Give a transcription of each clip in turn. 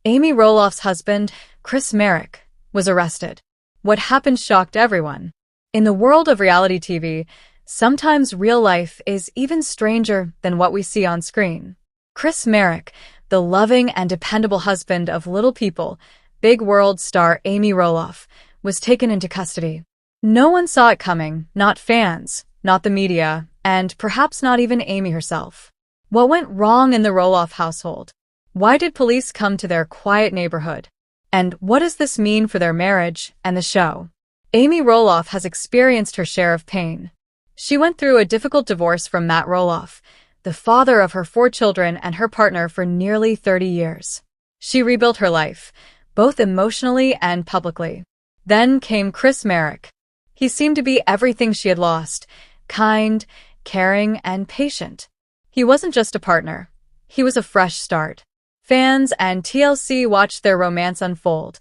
Amy Roloff's husband, Chris Merrick, was arrested. What happened shocked everyone. In the world of reality TV, sometimes real life is even stranger than what we see on screen. Chris Merrick, the loving and dependable husband of Little People, Big World star Amy Roloff, was taken into custody. No one saw it coming, not fans, not the media, and perhaps not even Amy herself. What went wrong in the Roloff household? Why did police come to their quiet neighborhood? And what does this mean for their marriage and the show? Amy Roloff has experienced her share of pain. She went through a difficult divorce from Matt Roloff, the father of her 4 children and her partner for nearly 30 years. She rebuilt her life, both emotionally and publicly. Then came Chris Merrick. He seemed to be everything she had lost: kind, caring, and patient. He wasn't just a partner. He was a fresh start. Fans and TLC watched their romance unfold.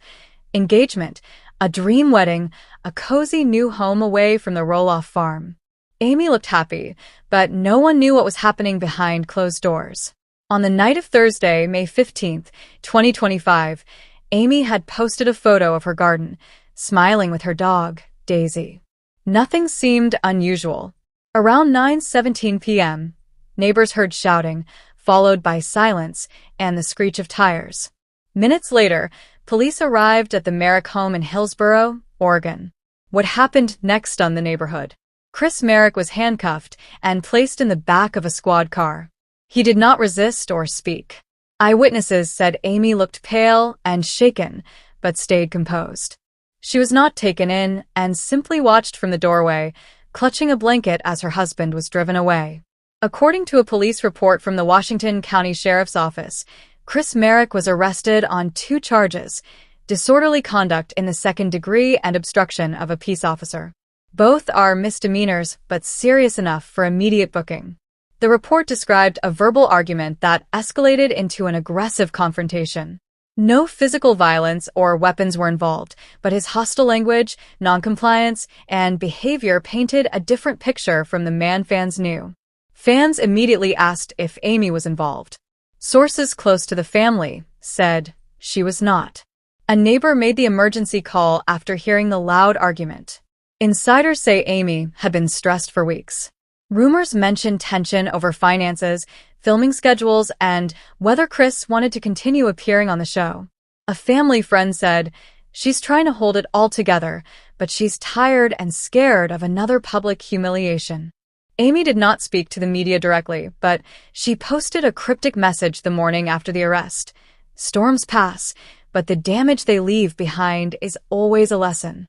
Engagement, a dream wedding, a cozy new home away from the Roloff farm. Amy looked happy, but no one knew what was happening behind closed doors. On the night of Thursday, May 15th, 2025, Amy had posted a photo of her garden, smiling with her dog, Daisy. Nothing seemed unusual. Around 9:17 p.m., neighbors heard shouting, followed by silence and the screech of tires. Minutes later, police arrived at the Merrick home in Hillsboro, Oregon. What happened next on the neighborhood? Chris Merrick was handcuffed and placed in the back of a squad car. He did not resist or speak. Eyewitnesses said Amy looked pale and shaken, but stayed composed. She was not taken in and simply watched from the doorway, clutching a blanket as her husband was driven away. According to a police report from the Washington County Sheriff's Office, Chris Merrick was arrested on 2 charges: disorderly conduct in the 2nd degree and obstruction of a peace officer. Both are misdemeanors, but serious enough for immediate booking. The report described a verbal argument that escalated into an aggressive confrontation. No physical violence or weapons were involved, but his hostile language, noncompliance, and behavior painted a different picture from the man fans knew. Fans immediately asked if Amy was involved. Sources close to the family said she was not. A neighbor made the emergency call after hearing the loud argument. Insiders say Amy had been stressed for weeks. Rumors mentioned tension over finances, filming schedules, and whether Chris wanted to continue appearing on the show. A family friend said, "She's trying to hold it all together, but she's tired and scared of another public humiliation." Amy did not speak to the media directly, but she posted a cryptic message the morning after the arrest. "Storms pass, but the damage they leave behind is always a lesson."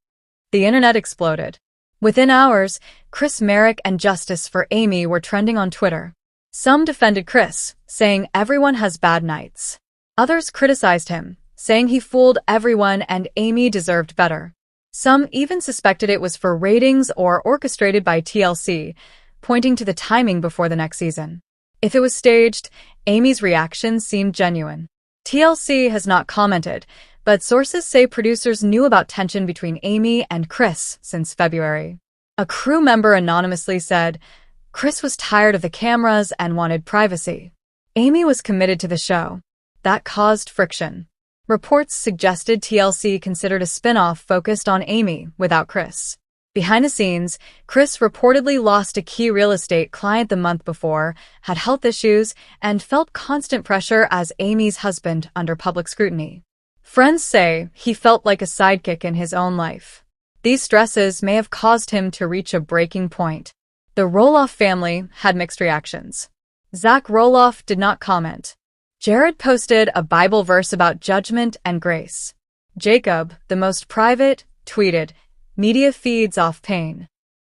The internet exploded. Within hours, Chris Merrick and justice for Amy were trending on Twitter. Some defended Chris, saying everyone has bad nights. Others criticized him, saying he fooled everyone and Amy deserved better. Some even suspected it was for ratings or orchestrated by TLC, pointing to the timing before the next season. If it was staged, Amy's reaction seemed genuine. TLC has not commented, but sources say producers knew about tension between Amy and Chris since February. A crew member anonymously said, "Chris was tired of the cameras and wanted privacy." Amy was committed to the show. That caused friction. Reports suggested TLC considered a spin-off focused on Amy without Chris. Behind the scenes, Chris reportedly lost a key real estate client the month before, had health issues, and felt constant pressure as Amy's husband under public scrutiny. Friends say he felt like a sidekick in his own life. These stresses may have caused him to reach a breaking point. The Roloff family had mixed reactions. Zach Roloff did not comment. Jared posted a Bible verse about judgment and grace. Jacob, the most private, tweeted, "Media feeds off pain."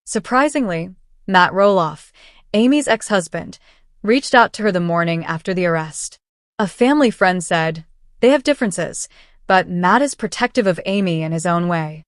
Surprisingly, Matt Roloff, Amy's ex-husband, reached out to her the morning after the arrest. A family friend said, "They have differences, but Matt is protective of Amy in his own way."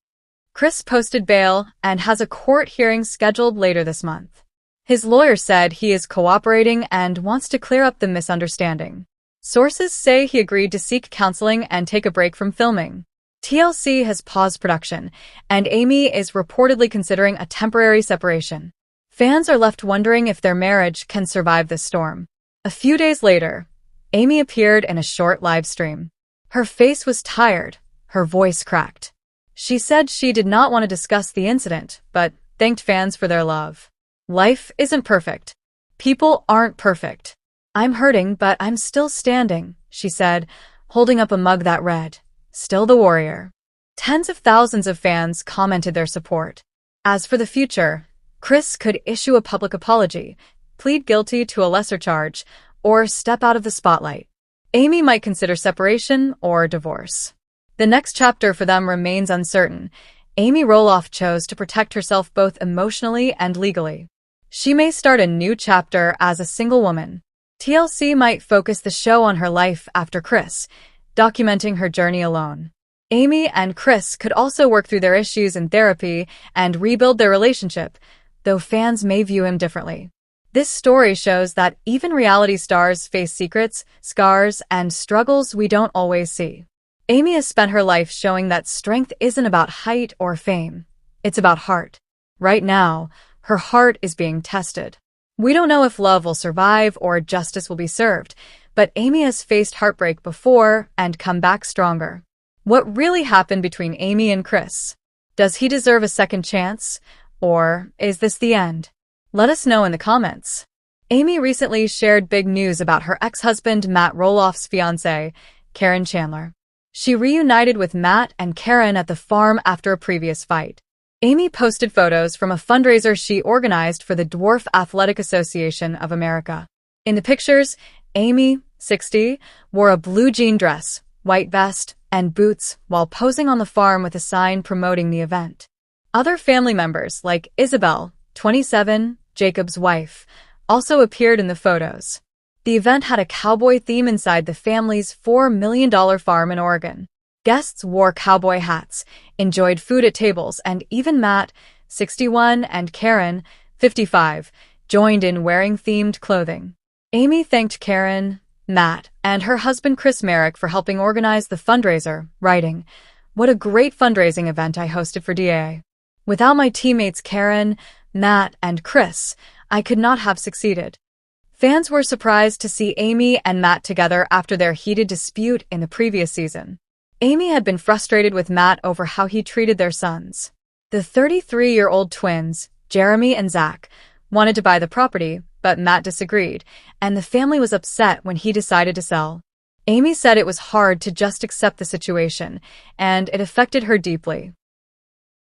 Chris posted bail and has a court hearing scheduled later this month. His lawyer said he is cooperating and wants to clear up the misunderstanding. Sources say he agreed to seek counseling and take a break from filming. TLC has paused production, and Amy is reportedly considering a temporary separation. Fans are left wondering if their marriage can survive this storm. A few days later, Amy appeared in a short live stream. Her face was tired, her voice cracked. She said she did not want to discuss the incident, but thanked fans for their love. Life isn't perfect. People aren't perfect. I'm hurting, but I'm still standing, she said, holding up a mug that read, "Still the warrior." Tens of thousands of fans commented their support. As for the future, Chris could issue a public apology, plead guilty to a lesser charge, or step out of the spotlight. Amy might consider separation or divorce. The next chapter for them remains uncertain. Amy Roloff chose to protect herself both emotionally and legally. She may start a new chapter as a single woman. TLC might focus the show on her life after Chris, documenting her journey alone. Amy and Chris could also work through their issues in therapy and rebuild their relationship, though fans may view him differently. This story shows that even reality stars face secrets, scars, and struggles we don't always see. Amy has spent her life showing that strength isn't about height or fame. It's about heart. Right now, her heart is being tested. We don't know if love will survive or justice will be served, but Amy has faced heartbreak before and come back stronger. What really happened between Amy and Chris? Does he deserve a second chance? Or is this the end? Let us know in the comments. Amy recently shared big news about her ex-husband Matt Roloff's fiancée, Karen Chandler. She reunited with Matt and Karen at the farm after a previous fight. Amy posted photos from a fundraiser she organized for the Dwarf Athletic Association of America. In the pictures, Amy, 60, wore a blue jean dress, white vest, and boots while posing on the farm with a sign promoting the event. Other family members, like Isabel, 27, Jacob's wife, also appeared in the photos. The event had a cowboy theme inside the family's $4 million farm in Oregon. Guests wore cowboy hats, enjoyed food at tables, and even Matt, 61, and Karen, 55, joined in wearing themed clothing. Amy thanked Karen, Matt, and her husband Chris Merrick for helping organize the fundraiser, writing, "What a great fundraising event I hosted for DA. Without my teammates Karen, Matt, and Chris, I could not have succeeded." Fans were surprised to see Amy and Matt together after their heated dispute in the previous season. Amy had been frustrated with Matt over how he treated their sons. The 33-year-old twins, Jeremy and Zach, wanted to buy the property, but Matt disagreed, and the family was upset when he decided to sell. Amy said it was hard to just accept the situation, and it affected her deeply.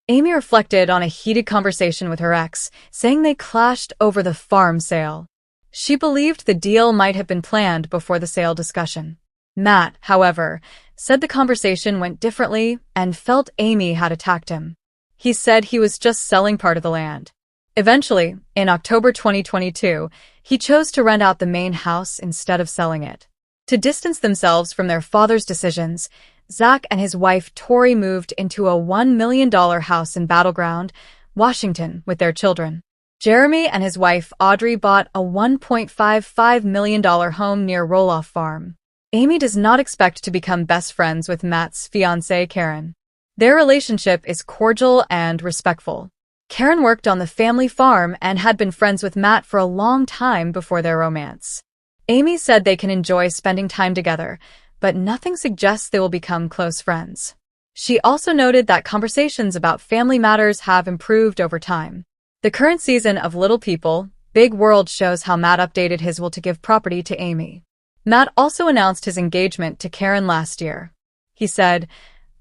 Amy reflected on a heated conversation with her ex, saying they clashed over the farm sale. She believed the deal might have been planned before the sale discussion. Matt, however, said the conversation went differently and felt Amy had attacked him. He said he was just selling part of the land. Eventually, in October 2022, he chose to rent out the main house instead of selling it. To distance themselves from their father's decisions, Zach and his wife Tori moved into a $1 million house in Battleground, Washington, with their children. Jeremy and his wife Audrey bought a $1.55 million home near Roloff Farm. Amy does not expect to become best friends with Matt's fiancée Karen. Their relationship is cordial and respectful. Karen worked on the family farm and had been friends with Matt for a long time before their romance. Amy said they can enjoy spending time together, but nothing suggests they will become close friends. She also noted that conversations about family matters have improved over time. The current season of Little People, Big World shows how Matt updated his will to give property to Amy. Matt also announced his engagement to Karen last year. He said,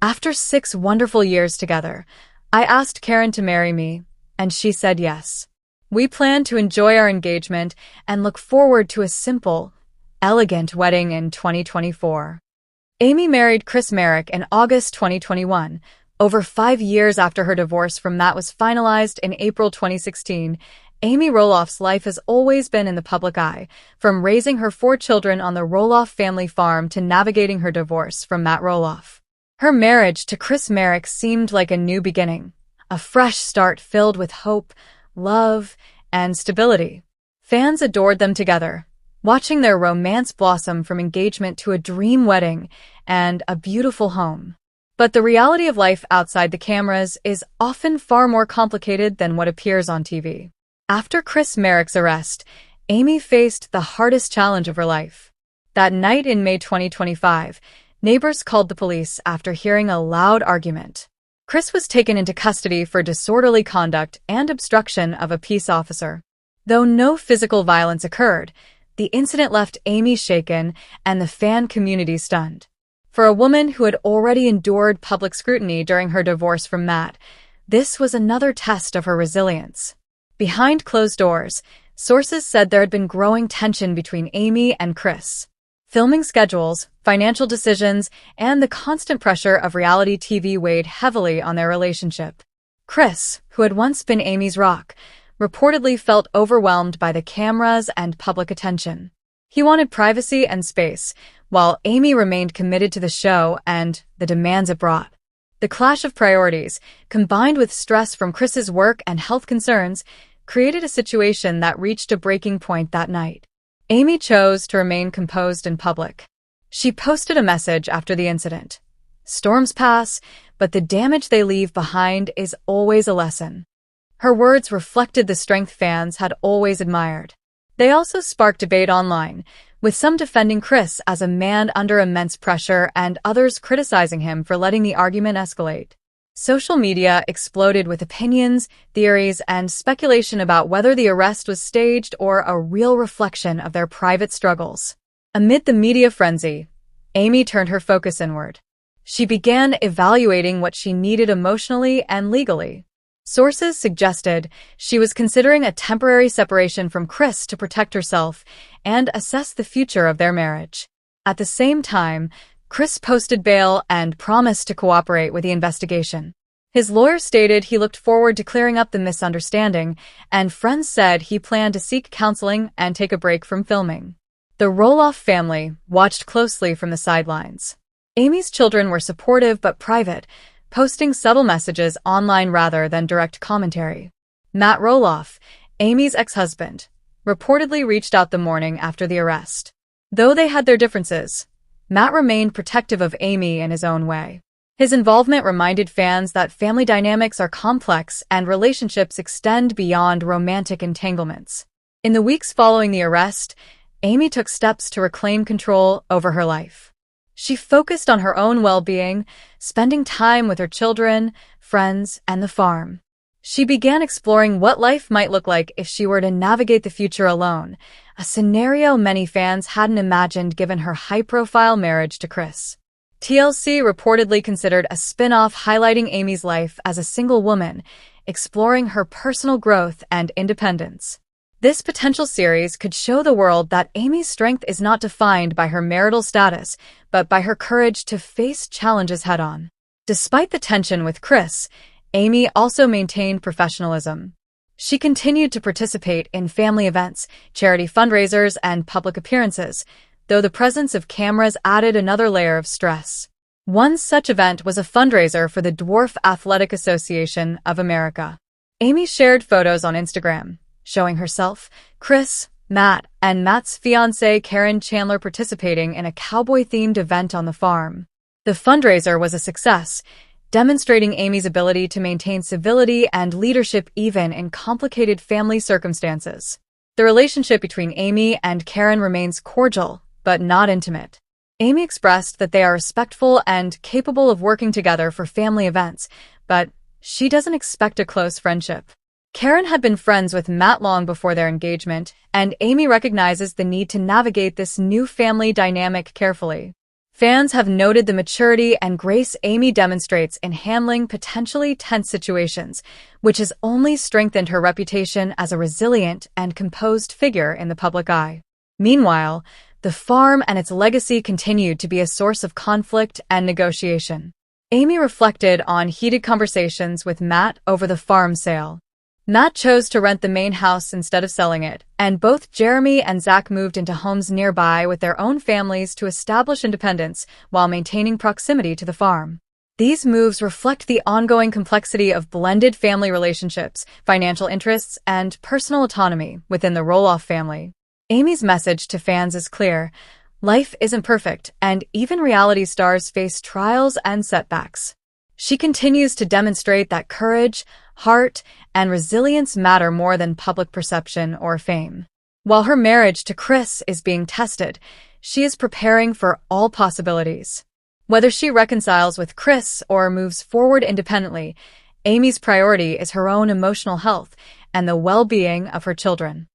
"After 6 wonderful years together, I asked Karen to marry me, and she said yes. We plan to enjoy our engagement and look forward to a simple, elegant wedding in 2024. Amy married Chris Merrick in August 2021, over 5 years after her divorce from Matt was finalized in April 2016. Amy Roloff's life has always been in the public eye, from raising her 4 children on the Roloff family farm to navigating her divorce from Matt Roloff. Her marriage to Chris Merrick seemed like a new beginning, a fresh start filled with hope, love, and stability. Fans adored them together, watching their romance blossom from engagement to a dream wedding and a beautiful home. But the reality of life outside the cameras is often far more complicated than what appears on TV. After Chris Merrick's arrest, Amy faced the hardest challenge of her life. That night in May 2025, Neighbors called the police after hearing a loud argument. Chris was taken into custody for disorderly conduct and obstruction of a peace officer. Though no physical violence occurred, the incident left Amy shaken and the fan community stunned. For a woman who had already endured public scrutiny during her divorce from Matt, this was another test of her resilience. Behind closed doors, sources said there had been growing tension between Amy and Chris. Filming schedules, financial decisions, and the constant pressure of reality TV weighed heavily on their relationship. Chris, who had once been Amy's rock, reportedly felt overwhelmed by the cameras and public attention. He wanted privacy and space, while Amy remained committed to the show and the demands it brought. The clash of priorities, combined with stress from Chris's work and health concerns, created a situation that reached a breaking point that night. Amy chose to remain composed in public. She posted a message after the incident. "Storms pass, but the damage they leave behind is always a lesson." Her words reflected the strength fans had always admired. They also sparked debate online, with some defending Chris as a man under immense pressure and others criticizing him for letting the argument escalate. Social media exploded with opinions, theories, and speculation about whether the arrest was staged or a real reflection of their private struggles. Amid the media frenzy, Amy turned her focus inward. She began evaluating what she needed emotionally and legally. Sources suggested she was considering a temporary separation from Chris to protect herself and assess the future of their marriage. At the same time, Chris posted bail and promised to cooperate with the investigation. His lawyer stated he looked forward to clearing up the misunderstanding, and friends said he planned to seek counseling and take a break from filming. The Roloff family watched closely from the sidelines. Amy's children were supportive but private, posting subtle messages online rather than direct commentary. Matt Roloff, Amy's ex-husband, reportedly reached out the morning after the arrest. Though they had their differences, Matt remained protective of Amy in his own way. His involvement reminded fans that family dynamics are complex and relationships extend beyond romantic entanglements. In the weeks following the arrest, Amy took steps to reclaim control over her life. She focused on her own well-being, spending time with her children, friends, and the farm. She began exploring what life might look like if she were to navigate the future alone, a scenario many fans hadn't imagined given her high-profile marriage to Chris. TLC reportedly considered a spin-off highlighting Amy's life as a single woman, exploring her personal growth and independence. This potential series could show the world that Amy's strength is not defined by her marital status, but by her courage to face challenges head-on. Despite the tension with Chris, Amy also maintained professionalism. She continued to participate in family events, charity fundraisers, and public appearances, though the presence of cameras added another layer of stress. One such event was a fundraiser for the Dwarf Athletic Association of America. Amy shared photos on Instagram, showing herself, Chris, Matt, and Matt's fiancée Karen Chandler participating in a cowboy-themed event on the farm. The fundraiser was a success, demonstrating Amy's ability to maintain civility and leadership even in complicated family circumstances. The relationship between Amy and Karen remains cordial, but not intimate. Amy expressed that they are respectful and capable of working together for family events, but she doesn't expect a close friendship. Karen had been friends with Matt long before their engagement, and Amy recognizes the need to navigate this new family dynamic carefully. Fans have noted the maturity and grace Amy demonstrates in handling potentially tense situations, which has only strengthened her reputation as a resilient and composed figure in the public eye. Meanwhile, the farm and its legacy continued to be a source of conflict and negotiation. Amy reflected on heated conversations with Matt over the farm sale. Matt chose to rent the main house instead of selling it, and both Jeremy and Zach moved into homes nearby with their own families to establish independence while maintaining proximity to the farm. These moves reflect the ongoing complexity of blended family relationships, financial interests, and personal autonomy within the Roloff family. Amy's message to fans is clear: life isn't perfect, and even reality stars face trials and setbacks. She continues to demonstrate that courage, heart, and resilience matter more than public perception or fame. While her marriage to Chris is being tested, she is preparing for all possibilities. Whether she reconciles with Chris or moves forward independently, Amy's priority is her own emotional health and the well-being of her children.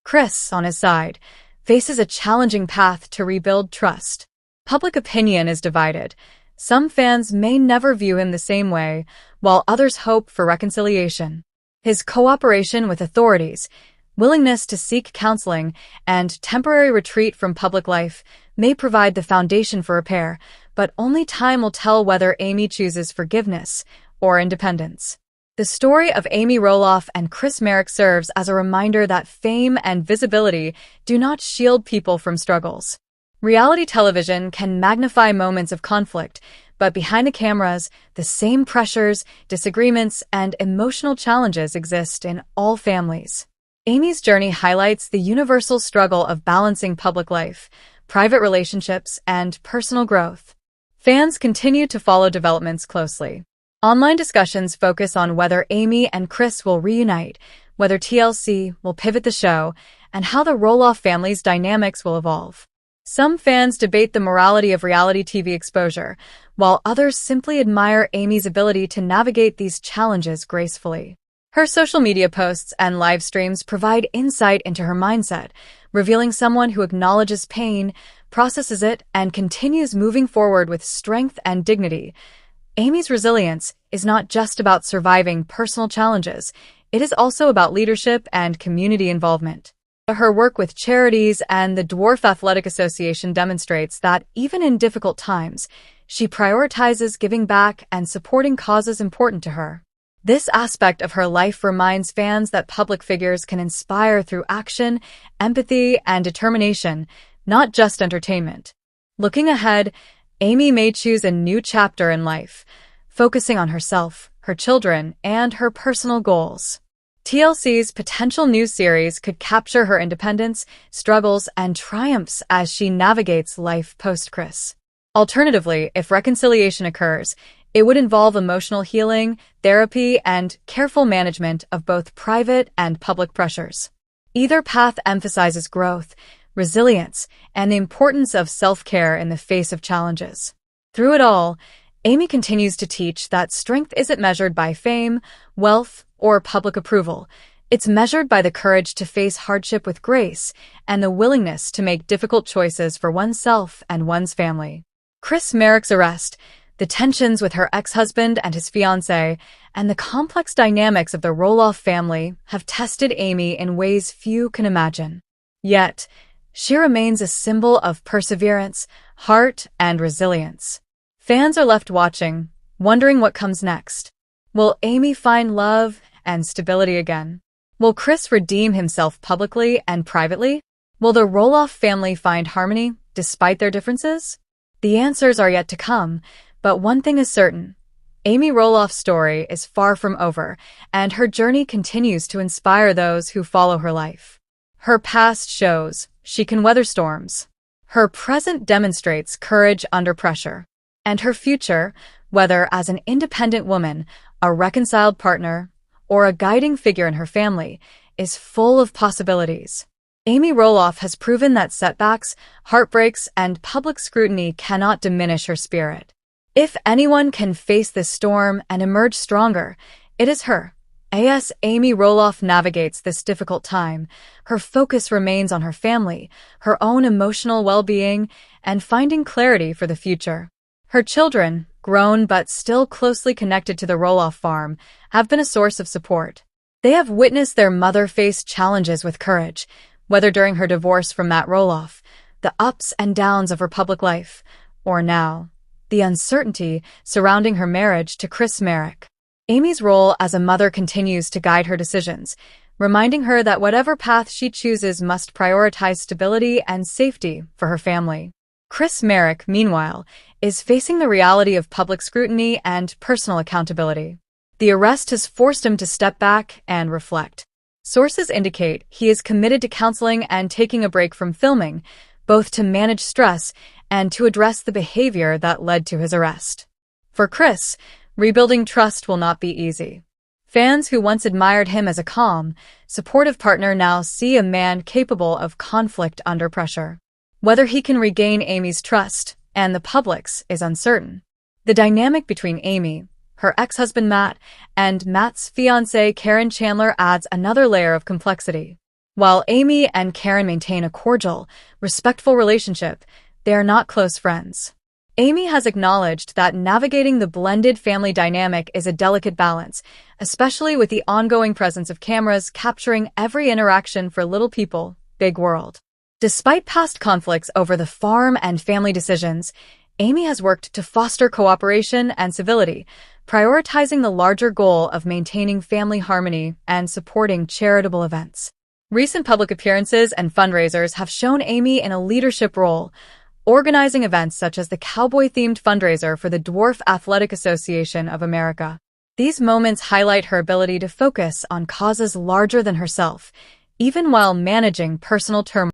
Chris, on his side, faces a challenging path to rebuild trust. Public opinion is divided. Some fans may never view him the same way, while others hope for reconciliation. His cooperation with authorities, willingness to seek counseling, and temporary retreat from public life may provide the foundation for repair, but only time will tell whether Amy chooses forgiveness or independence. The story of Amy Roloff and Chris Merrick serves as a reminder that fame and visibility do not shield people from struggles. Reality television can magnify moments of conflict, but behind the cameras, the same pressures, disagreements, and emotional challenges exist in all families. Amy's journey highlights the universal struggle of balancing public life, private relationships, and personal growth. Fans continue to follow developments closely. Online discussions focus on whether Amy and Chris will reunite, whether TLC will pivot the show, and how the Roloff family's dynamics will evolve. Some fans debate the morality of reality TV exposure, while others simply admire Amy's ability to navigate these challenges gracefully. Her social media posts and live streams provide insight into her mindset, revealing someone who acknowledges pain, processes it, and continues moving forward with strength and dignity. Amy's resilience is not just about surviving personal challenges, it is also about leadership and community involvement. Her work with charities and the Dwarf Athletic Association demonstrates that even in difficult times, she prioritizes giving back and supporting causes important to her. This aspect of her life reminds fans that public figures can inspire through action, empathy, and determination, not just entertainment. Looking ahead, Amy may choose a new chapter in life, focusing on herself, her children, and her personal goals. TLC's potential new series could capture her independence, struggles, and triumphs as she navigates life post-Chris. Alternatively, if reconciliation occurs, it would involve emotional healing, therapy, and careful management of both private and public pressures. Either path emphasizes growth, resilience, and the importance of self-care in the face of challenges. Through it all, Amy continues to teach that strength isn't measured by fame, wealth, or public approval. It's measured by the courage to face hardship with grace and the willingness to make difficult choices for oneself and one's family. Chris Merrick's arrest, the tensions with her ex-husband and his fiancée, and the complex dynamics of the Roloff family have tested Amy in ways few can imagine. Yet, she remains a symbol of perseverance, heart, and resilience. Fans are left watching, wondering what comes next. Will Amy find love and stability again? Will Chris redeem himself publicly and privately? Will the Roloff family find harmony despite their differences? The answers are yet to come, but one thing is certain. Amy Roloff's story is far from over, and her journey continues to inspire those who follow her life. Her past shows she can weather storms. Her present demonstrates courage under pressure. And her future, whether as an independent woman, a reconciled partner, or a guiding figure in her family, is full of possibilities. Amy Roloff has proven that setbacks, heartbreaks, and public scrutiny cannot diminish her spirit. If anyone can face this storm and emerge stronger, it is her. As Amy Roloff navigates this difficult time, her focus remains on her family, her own emotional well-being, and finding clarity for the future. Her children, grown but still closely connected to the Roloff farm, have been a source of support. They have witnessed their mother face challenges with courage, whether during her divorce from Matt Roloff, the ups and downs of her public life, or now, the uncertainty surrounding her marriage to Chris Merrick. Amy's role as a mother continues to guide her decisions, reminding her that whatever path she chooses must prioritize stability and safety for her family. Chris Merrick, meanwhile, is facing the reality of public scrutiny and personal accountability. The arrest has forced him to step back and reflect. Sources indicate he is committed to counseling and taking a break from filming, both to manage stress and to address the behavior that led to his arrest. For Chris, rebuilding trust will not be easy. Fans who once admired him as a calm, supportive partner now see a man capable of conflict under pressure. Whether he can regain Amy's trust and the public's is uncertain. The dynamic between Amy, her ex-husband Matt, and Matt's fiancée Karen Chandler adds another layer of complexity. While Amy and Karen maintain a cordial, respectful relationship, they are not close friends. Amy has acknowledged that navigating the blended family dynamic is a delicate balance, especially with the ongoing presence of cameras capturing every interaction for Little People, Big World. Despite past conflicts over the farm and family decisions, Amy has worked to foster cooperation and civility, prioritizing the larger goal of maintaining family harmony and supporting charitable events. Recent public appearances and fundraisers have shown Amy in a leadership role, organizing events such as the cowboy-themed fundraiser for the Dwarf Athletic Association of America. These moments highlight her ability to focus on causes larger than herself, even while managing personal turmoil.